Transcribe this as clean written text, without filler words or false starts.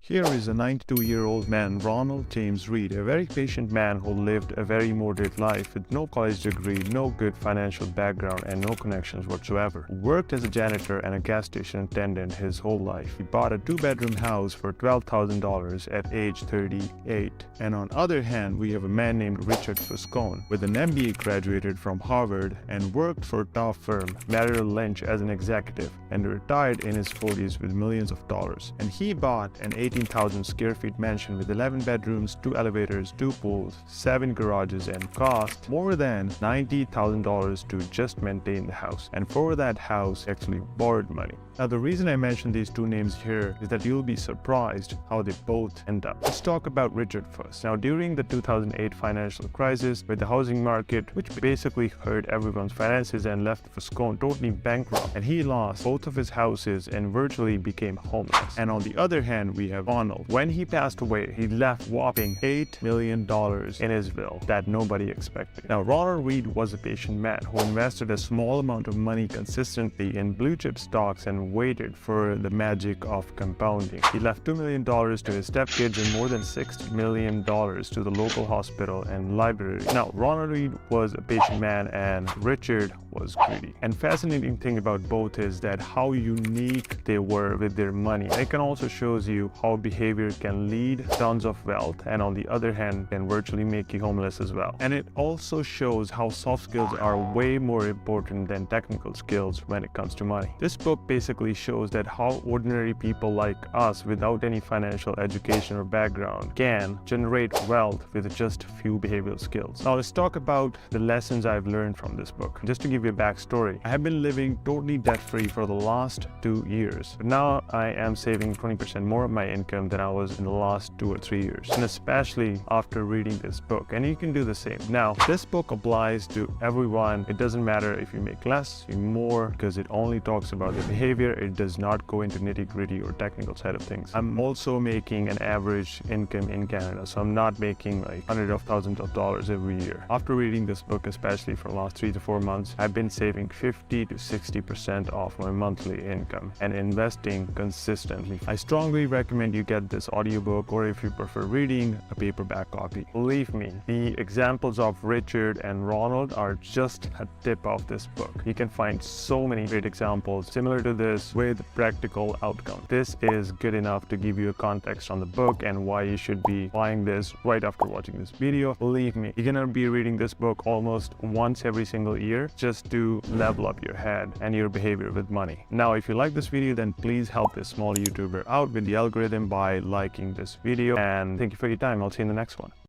Here is a 92-year-old man, Ronald James Reed, a very patient man who lived a very moderate life with no college degree, no good financial background, and no connections whatsoever. He worked as a janitor and a gas station attendant his whole life. He bought a two-bedroom house for $12,000 at age 38. And on the other hand, we have a man named Richard Fuscone, with an MBA, graduated from Harvard and worked for a top firm, Merrill Lynch, as an executive, and retired in his 40s with millions of dollars. And he bought an 18,000 square feet mansion with 11 bedrooms, 2 elevators, 2 pools, 7 garages, and cost more than $90,000 to just maintain the house. And for that house, he actually borrowed money. Now, the reason I mention these two names here is that you'll be surprised how they both end up. Let's talk about Richard first. Now, during the 2008 financial crisis with the housing market, which basically hurt everyone's finances and left Fuscone totally bankrupt, and he lost both of his houses and virtually became homeless. And on the other hand, we have Ronald. When he passed away, he left whopping $8 million in his will that nobody expected. Now, Ronald Reed was a patient man who invested a small amount of money consistently in blue chip stocks and waited for the magic of compounding. He left $2 million to his stepkids and more than $6 million to the local hospital and library. Now, Ronald Reed was a patient man and Richard was greedy. And fascinating thing about both is that how unique they were with their money. It can also shows you how behavior can lead tons of wealth, and on the other hand can virtually make you homeless as well. And it also shows how soft skills are way more important than technical skills when it comes to money. This book basically shows that how ordinary people like us without any financial education or background can generate wealth with just a few behavioral skills. Now let's talk about the lessons I've learned from this book. Just to give you a backstory, I have been living totally debt-free for the last 2 years. But now I am saving 20% more of my income than I was in the last 2 or 3 years, and especially after reading this book. And you can do the same. Now, this book applies to everyone. It doesn't matter if you make less or more, because it only talks about the behavior. It does not go into nitty-gritty or technical side of things. I'm also making an average income in Canada, so I'm not making like hundreds of thousands of dollars every year. After reading this book, especially for the last 3 to 4 months, I've been saving 50 to 60% of my monthly income and investing consistently. I strongly recommend you get this audiobook, or if you prefer reading, a paperback copy. Believe me, the examples of Richard and Ronald are just a tip of this book. You can find so many great examples similar to this with practical outcome. This is good enough to give you a context on the book and why you should be buying this right after watching this video. Believe me, you're gonna be reading this book almost once every single year just to level up your head and your behavior with money. Now, if you like this video, then please help this small YouTuber out with the algorithm by liking this video, and thank you for your time. I'll see you in the next one.